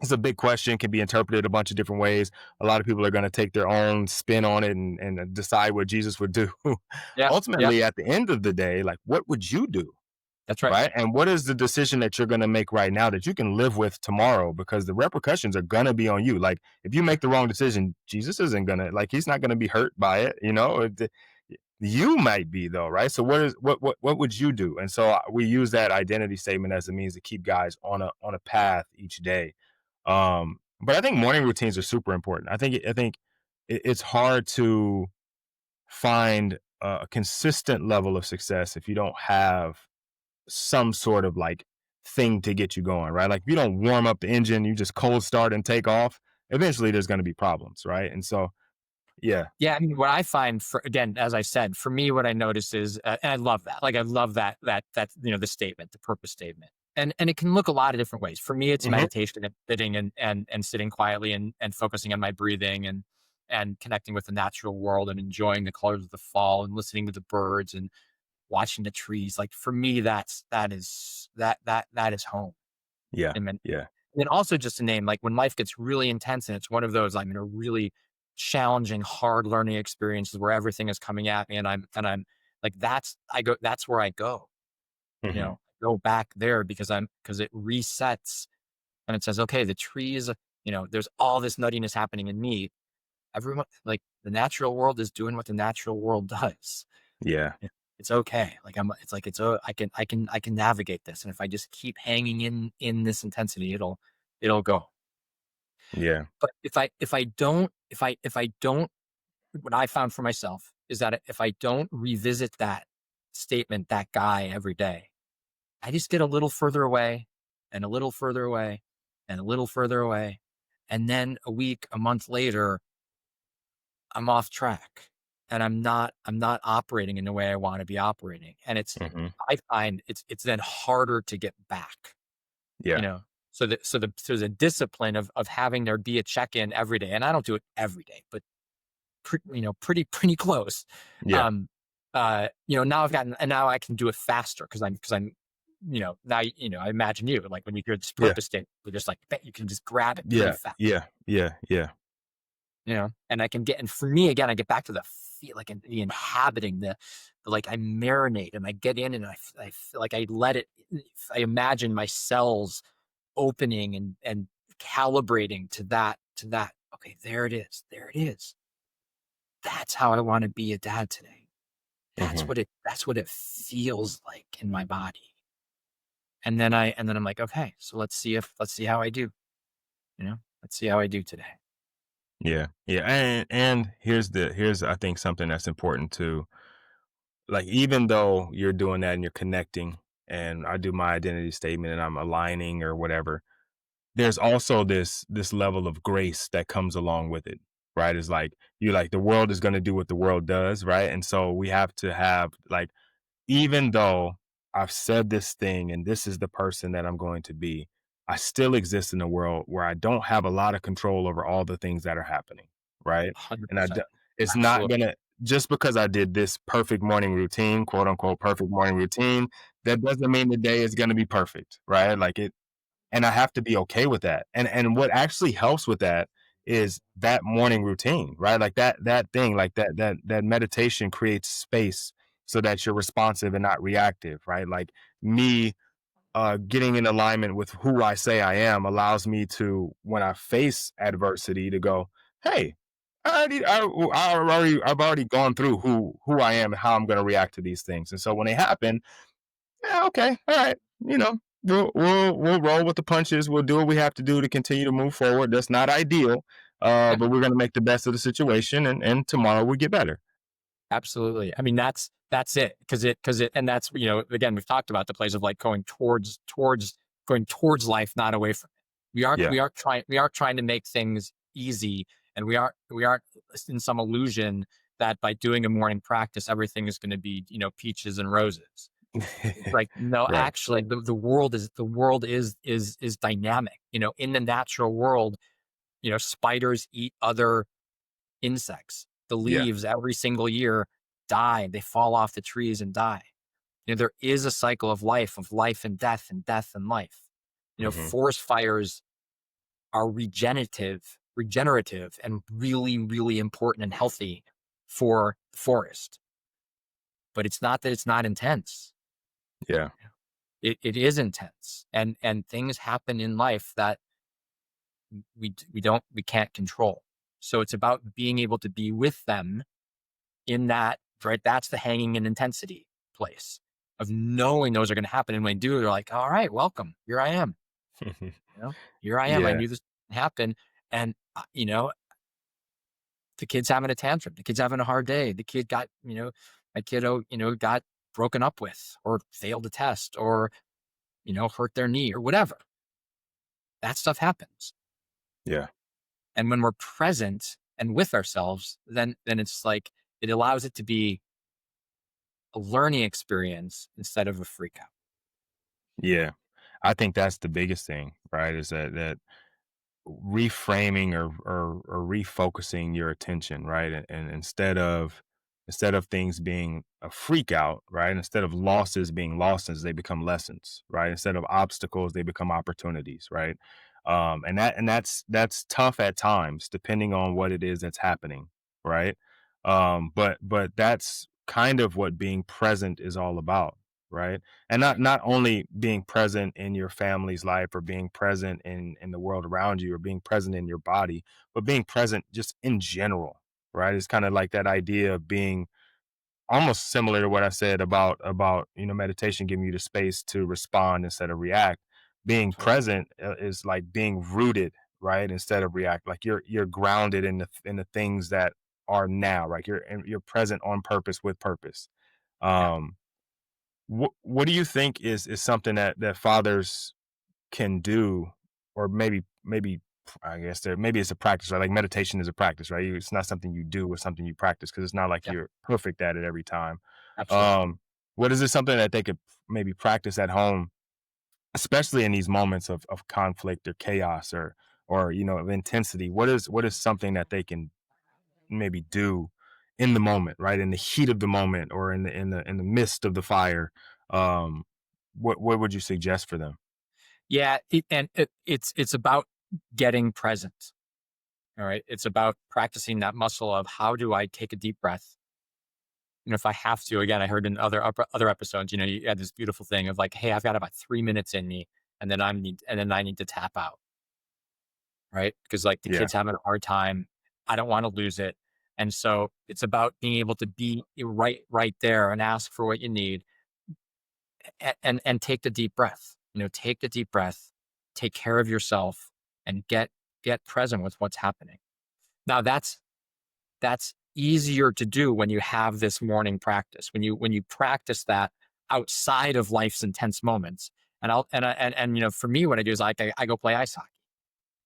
It's a big question, can be interpreted a bunch of different ways. A lot of people are going to take their own spin on it and decide what Jesus would do. Yeah. Yeah. Ultimately, at the end of the day, like, what would you do? That's right. Right. And what is the decision that you're going to make right now that you can live with tomorrow? Because the repercussions are going to be on you. Like, if you make the wrong decision, Jesus isn't going to, like, he's not going to be hurt by it. You might be, though. Right. So what would you do? And so we use that identity statement as a means to keep guys on a path each day. But I think morning routines are super important. I think it's hard to find a consistent level of success if you don't have some sort of like thing to get you going, right? Like if you don't warm up the engine, you just cold start and take off, eventually there's going to be problems, right? And so, yeah. Yeah, I mean, what I find again, as I said, for me, what I notice is, and I love that. Like, I love that the statement, the purpose statement, and it can look a lot of different ways. For me, it's Hmm. meditation and sitting and sitting quietly and focusing on my breathing and connecting with the natural world and enjoying the colors of the fall and listening to the birds and watching the trees. Like for me, that is home. Yeah. And Yeah. then also just to name, like when life gets really intense and it's one of those, I'm in a really challenging, hard learning experiences where everything is coming at me and I'm like, that's where I go, Hmm. go back there because it resets and it says, okay, the trees, there's all this nuttiness happening in me. Everyone, like the natural world is doing what the natural world does. Yeah. It's okay. Like it's like, I can navigate this. And if I just keep hanging in this intensity, it'll go. Yeah. But if I don't, what I found for myself is that if I don't revisit that statement, that guy every day, I just get a little further away and a little further away and a little further away. And then a week, a month later, I'm off track and I'm not operating in the way I want to be operating. And Hmm. I find it's then harder to get back, you Yeah. know? So the discipline of having there be a check-in every day. And I don't do it every day, but pretty close. Yeah. Um, now I've gotten, and now I can do it faster because I'm, now, I imagine you, like when you hear this Yeah. purpose statement, you're just like, you can just grab it pretty Yeah. fast, Yeah. Yeah. Yeah. and I can get, and for me, again, I get back to the feel, like the inhabiting, like I marinate and I get in and I feel like I let it, I imagine my cells opening and calibrating to that. Okay, there it is. There it is. That's how I want to be a dad today. That's Hmm. what it feels like in my body. And then I'm like, okay, so let's see how I do. Let's see how I do today. Yeah. Yeah. And here's I think something that's important too. Like even though you're doing that and you're connecting, and I do my identity statement and I'm aligning or whatever, there's also this level of grace that comes along with it, right? It's like you're like the world is going to do what the world does, right? And so we have to have like, even though I've said this thing and this is the person that I'm going to be, I still exist in a world where I don't have a lot of control over all the things that are happening, right? And 100%. it's not Absolutely. gonna, just because I did this perfect morning routine, quote unquote perfect morning routine, that doesn't mean the day is gonna be perfect, right? Like it, and I have to be okay with that. And what actually helps with that is that morning routine, right? Like that thing, like that meditation creates space so that you're responsive and not reactive, right? Like me getting in alignment with who I say I am allows me to, when I face adversity, to go, hey, I've already gone through who I am and how I'm going to react to these things. And so when they happen, yeah, okay, all right, you know, we'll roll with the punches. We'll do what we have to do to continue to move forward. That's not ideal, Yeah, but we're going to make the best of the situation, and tomorrow we get better. absolutely. I mean, that's it. Cause it, and that's, again, we've talked about the place of like going towards life, not away from it. Yeah. We aren't trying to make things easy, and we aren't in some illusion that by doing a morning practice, everything is going to be, peaches and roses. It's like, no, Right. actually the world is dynamic. In the natural world, spiders eat other insects. The Yeah. leaves every single year die. They fall off the trees and die. There is a cycle of life and death and death and life. Hmm. Forest fires are regenerative and really, really important and healthy for the forest. But it's not that it's not intense. Yeah. It is intense, and things happen in life that we can't control. So it's about being able to be with them in that, right? That's the hanging in intensity place of knowing those are going to happen. And when they do, they're like, all right, welcome. Here I am. Here I am. I Yeah. knew this would happen. And, the kid's having a tantrum, the kid's having a hard day, the kid got, my kiddo, got broken up with or failed a test or, hurt their knee or whatever. That stuff happens. Yeah. And when we're present and with ourselves, then it's like, it allows it to be a learning experience instead of a freak out. Yeah. I think that's the biggest thing, right? Is that reframing or refocusing your attention, right? And instead of things being a freak out, right? Instead of losses being losses, they become lessons, right? Instead of obstacles, they become opportunities, right? That's tough at times, depending on what it is that's happening, right? But that's kind of what being present is all about, right? And not only being present in your family's life or being present in the world around you or being present in your body, but being present just in general, right? It's kind of like that idea of being almost similar to what I said about meditation giving you the space to respond instead of react. Being Totally. present is like being rooted, right, instead of react. Like you're grounded in the things that are now, right? You're present on purpose with purpose. Yeah. um what do you think is something that fathers can do, or maybe I guess maybe it's a practice, right? Like meditation is a practice, right? It's not something you do, it's something you practice because it's not like Yeah. you're perfect at it every time. Absolutely. What is it something that they could maybe practice at home, especially in these moments of conflict or chaos or of intensity? What is something that they can maybe do in the moment, right? In the heat of the moment or in the midst of the fire. Um, what would you suggest for them? Yeah. It's about getting present. All right. It's about practicing that muscle of how do I take a deep breath? If I have to, again, I heard in other episodes, you had this beautiful thing of like, hey, I've got about 3 minutes in me, and then I need to tap out, right? Because like the Yeah, kid's having a hard time, I don't want to lose it, and so it's about being able to be right there and ask for what you need, and take the deep breath. Take the deep breath, take care of yourself, and get present with what's happening. Now that's easier to do when you have this morning practice. When you practice that outside of life's intense moments. And for me, what I do is I go play ice hockey.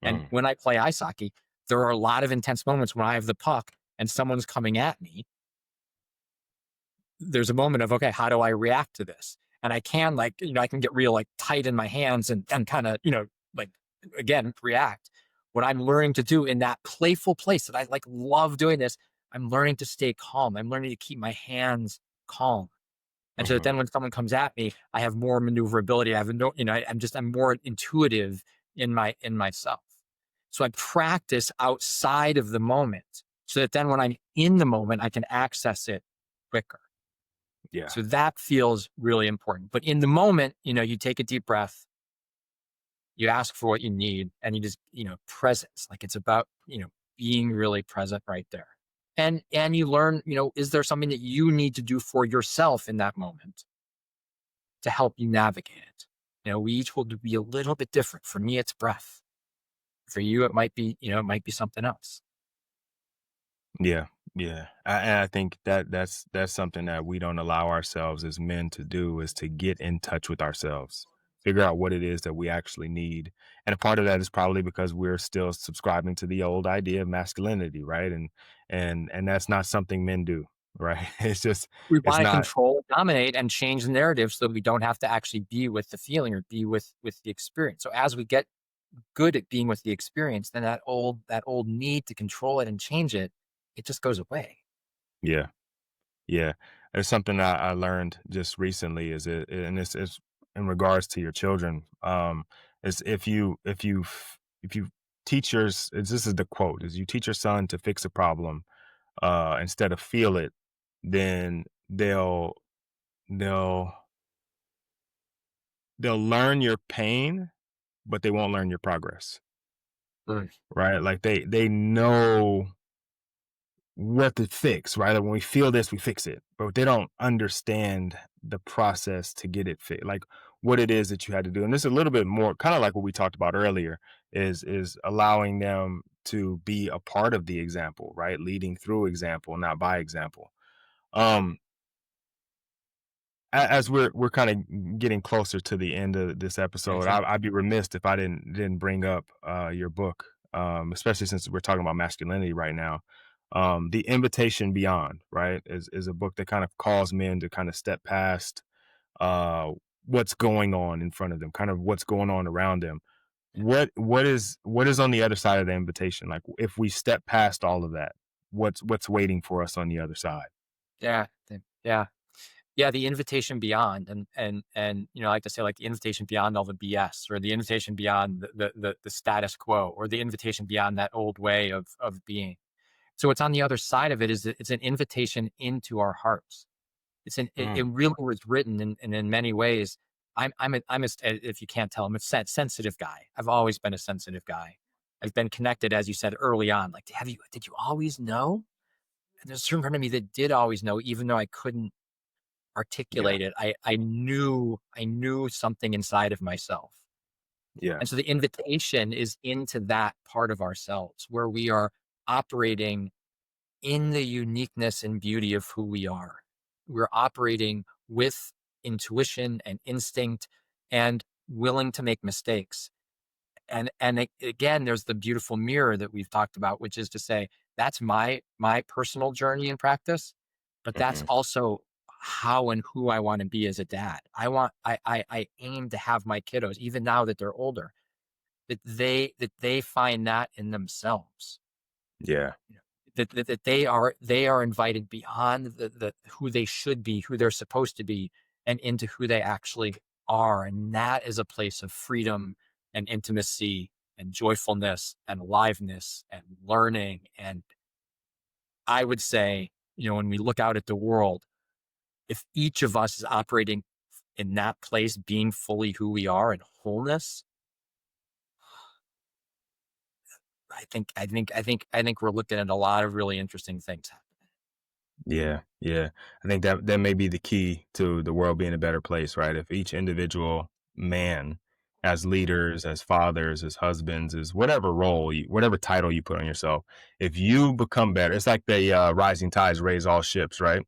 And mm, when I play ice hockey, there are a lot of intense moments when I have the puck and someone's coming at me. There's a moment of, okay, how do I react to this? And I can I can get real like tight in my hands and kind of, like again, react. What I'm learning to do in that playful place that I like love doing this, I'm learning to stay calm. I'm learning to keep my hands calm. And so that mhm. then when someone comes at me, I have more maneuverability. I have no, I'm more intuitive in myself. So I practice outside of the moment so that then when I'm in the moment, I can access it quicker. Yeah, So that feels really important. But in the moment, you take a deep breath, you ask for what you need, and you just, presence. Like it's about, being really present right there. And you learn, is there something that you need to do for yourself in that moment to help you navigate it? We each will be a little bit different. For me, it's breath. For you, it might be something else. yeah, yeah. And I think that's something that we don't allow ourselves as men to do, is to get in touch with ourselves, figure out what it is that we actually need. And a part of that is probably because we're still subscribing to the old idea of masculinity, right? And that's not something men do, right? We It's want to not. control, dominate, and change the narrative so that we don't have to actually be with the feeling or be with the experience. So as we get good at being with the experience, then that old need to control it and change it, it just goes away. Yeah. Yeah, it's something I learned just recently. Is it, and it's in regards to your children. Is if you teach yours, this is the quote: is you teach your son to fix a problem, instead of feel it, then they'll they'll learn your pain, but they won't learn your progress, Mm. right? Like they know what to fix, right? Like when we feel this, we fix it, but they don't understand the process to get it fixed, like what it is that you had to do. And this is a little bit more kind of like what we talked about earlier, is allowing them to be a part of the example, right? Leading through example, not by example. Um, as we're kind of getting closer to the end of this Yeah, episode, sure. I'd be remiss if I didn't bring up your book, especially since we're talking about masculinity right now. The Invitation Beyond, right, is a book that kind of calls men to kind of step past uh, what's going on in front of them, kind of what's going on around them. What is on the other side of the invitation? Like, if we step past all of that, what's waiting for us on the other side? Yeah. Yeah. Yeah, the invitation beyond, and I like to say, like, the invitation beyond all the BS, or the invitation beyond the status quo, or the invitation beyond that old way of being. So what's on the other side of it is that it's an invitation into our hearts. It Mm, really was written in many ways. If you can't tell, I'm a sensitive guy. I've always been a sensitive guy. I've been connected, as you said early on. Like, did you always know? And there's a certain part of me that did always know, even though I couldn't yeah, articulate it. I knew something inside of myself. yeah, And so the invitation is into that part of ourselves where we are operating in the uniqueness and beauty of who we are. We're operating with intuition and instinct and willing to make mistakes. Again, there's the beautiful mirror that we've talked about, which is to say, that's my personal journey and practice, but that's hmm, also how and who I want to be as a dad. I aim to have my kiddos, even now that they're older, that they find that in themselves. yeah, You know, that they are invited beyond the who they should be, who they're supposed to be, and into who they actually are. And that is a place of freedom and intimacy and joyfulness and aliveness and learning. And I would say, when we look out at the world, if each of us is operating in that place, being fully who we are in wholeness, I think we're looking at a lot of really interesting things happening. yeah, yeah. I think that may be the key to the world being a better place, right? If each individual man, as leaders, as fathers, as husbands, as whatever role, whatever title you put on yourself, if you become better, it's like the rising tides raise all ships, right?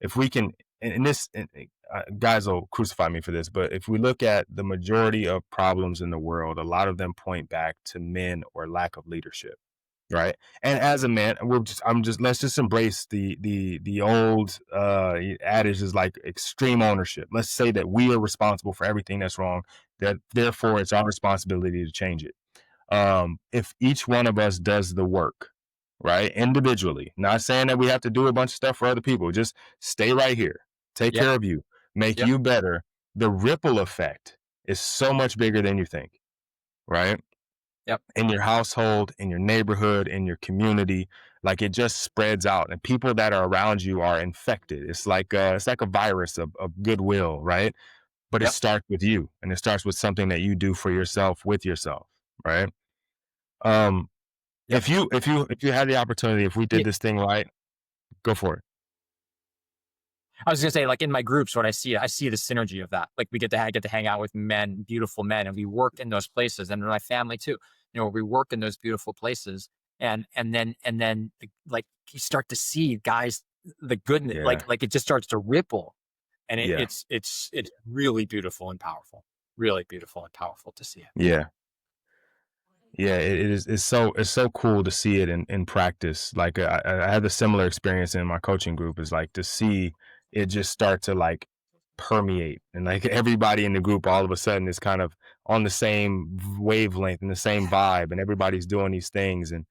If we can, and this, guys will crucify me for this, but if we look at the majority of problems in the world, a lot of them point back to men or lack of leadership, right? And as a man, let's just embrace the old adage is like extreme ownership. Let's say that we are responsible for everything that's wrong, that therefore it's our responsibility to change it. If each one of us does the work, right, individually, not saying that we have to do a bunch of stuff for other people, just stay right here, take Yep. care of you, make Yep. you better. The ripple effect is so much bigger than you think, right? Yep. In your household, in your neighborhood, in your community, like, it just spreads out, and people that are around you are infected. It's like a virus of goodwill, right? But it Yep. starts with you, and it starts with something that you do for yourself with yourself, right? Um, Yep. if you had the opportunity, if we did this thing right, go for it. I was gonna say, like, in my groups, what I see the synergy of that. Like, I get to hang out with men, beautiful men, and we work in those places, and in my family too. We work in those beautiful places, and then like, you start to see guys, the goodness, Yeah, like it just starts to ripple, and yeah, it's really really beautiful and powerful to see it. yeah. Yeah, it is. It's so cool to see it in practice. Like, I had a similar experience in my coaching group. Is like to see it just start to like permeate, and like everybody in the group all of a sudden is kind of on the same wavelength and the same vibe, and everybody's doing these things. And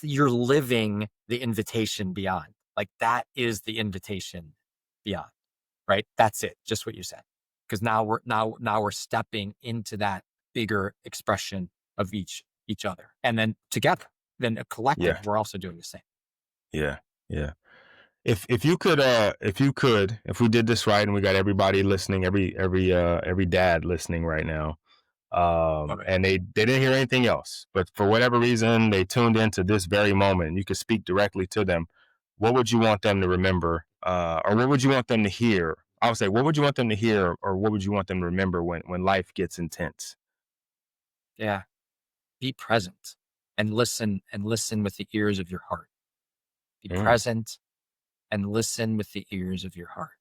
You're living the invitation beyond. Like, that is the invitation beyond. Right? That's it. Just what you said. Because now we're stepping into that bigger expression of each other. And then together, then a yeah, collective, we're also doing the same. yeah, yeah. If we did this right, and we got everybody listening, every dad listening right now, Love it. and they didn't hear anything else, but for whatever reason they tuned into this very moment, and you could speak directly to them, what would you want them to remember, or what would you want them to hear? I would say, what would you want them to hear, or what would you want them to remember when life gets intense? Yeah. be present and listen with the ears of your heart. Be Mm, present and listen with the ears of your heart,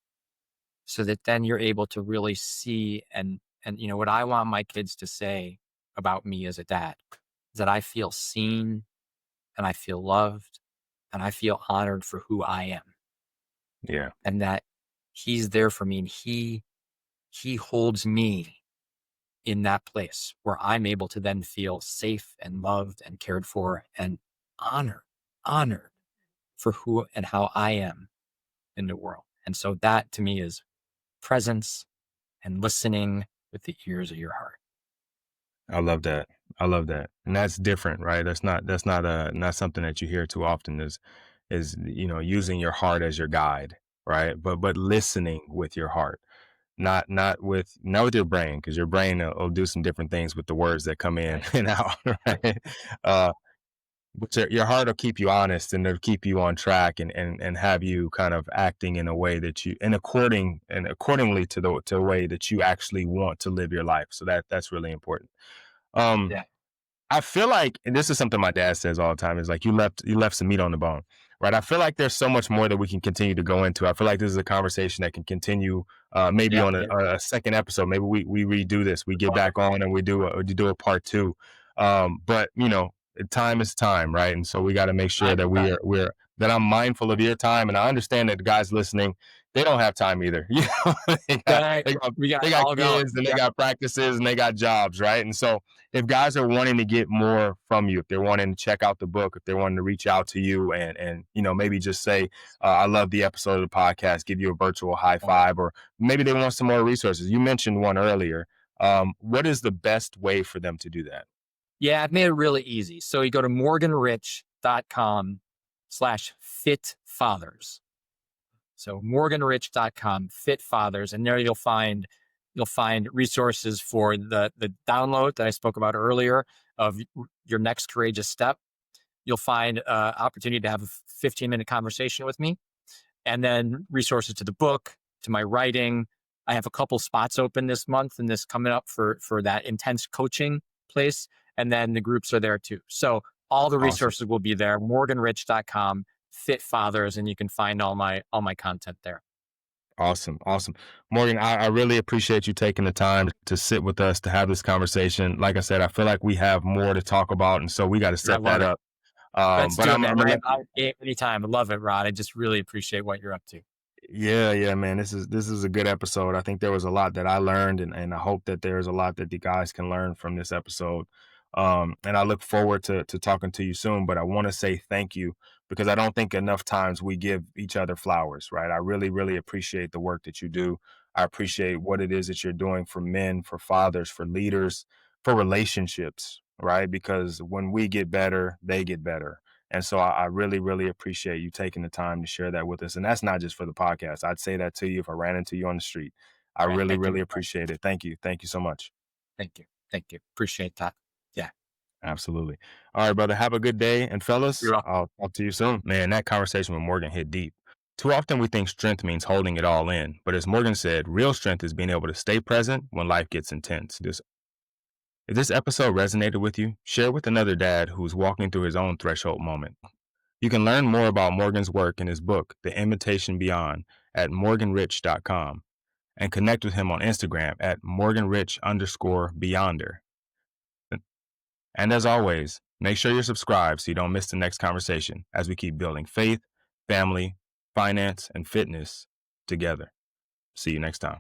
so that then you're able to really see and what I want my kids to say about me as a dad is that I feel seen and I feel loved and I feel honored for who I am, yeah. and that he's there for me, and he holds me in that place where I'm able to then feel safe and loved and cared for and honored for who and how I am in the world. And so that to me is presence and listening with the ears of your heart. I love that. I love that. And that's different, right? Not something that you hear too often is using your heart as your guide, right? But listening with your heart, not with your brain, because your brain will do some different things with the words that come in Right. and out, right? Uh, but your heart will keep you honest, and it'll keep you on track, and have you kind of acting in a way that you accordingly to the way that you actually want to live your life. So that's really important. Um, Yeah. I feel like, and this is something my dad says all the time, is like, you left some meat on the bone, right? I feel like there's so much more that we can continue to go into. I feel like this is a conversation that can continue, maybe Yeah. on Yeah. a second episode. Maybe we redo this. We get Love it. back on and we do a part two. But time is time, right? And so we got to make sure Time that to time. that I'm mindful of your time, and I understand that the guys listening, they don't have time either. They got Right. they got We got they it got all going. kids, and they Yeah. got practices, and they got jobs, right? And so if guys are wanting to get more from you, if they're wanting to check out the book, if they're wanting to reach out to you and maybe just say, I love the episode of the podcast, give you a virtual high five, or maybe they want some more resources. You mentioned one earlier. What is the best way for them to do that? Yeah, I've made it really easy. So you go to morganrich.com/fitfathers. So morganrich.com, Fit Fathers, and there you'll find resources for the download that I spoke about earlier of your next courageous step. You'll find opportunity to have a 15-minute conversation with me, and then resources to the book, to my writing. I have a couple spots open this month and this coming up for that intense coaching place, and then the groups are there too. So all the Awesome. resources will be there. morganrich.com, Fit Fathers, and you can find all my content there. Awesome. Morgan, I really appreciate you taking the time to sit with us, to have this conversation. Like I said, I feel like we have more to talk about, and so we got to I set love that it. up. Let's But do it, I'm man. gonna let. Anytime. I love it, Rod. I just really appreciate what you're up to. Yeah, man. This is a good episode. I think there was a lot that I learned, and I hope that there's a lot that the guys can learn from this episode. And I look forward to talking to you soon. But I want to say thank you, because I don't think enough times we give each other flowers, right? I really, really appreciate the work that you do. I appreciate what it is that you're doing for men, for fathers, for leaders, for relationships, right? Because when we get better, they get better. And so I really, really appreciate you taking the time to share that with us. And that's not just for the podcast. I'd say that to you if I ran into you on the street. I Right. really, Thank you. really appreciate it. Thank you. Thank you so much. Thank you. Thank you. Appreciate that. Yeah. Absolutely. All right, brother. Have a good day. And fellas, You're welcome. I'll talk to you soon. Man, that conversation with Morgan hit deep. Too often we think strength means holding it all in. But as Morgan said, real strength is being able to stay present when life gets intense. If this episode resonated with you, share with another dad who's walking through his own threshold moment. You can learn more about Morgan's work in his book, The Invitation Beyond, at morganrich.com, and connect with him on Instagram at morganrich_beyonder. And as always, make sure you're subscribed so you don't miss the next conversation as we keep building faith, family, finance, and fitness together. See you next time.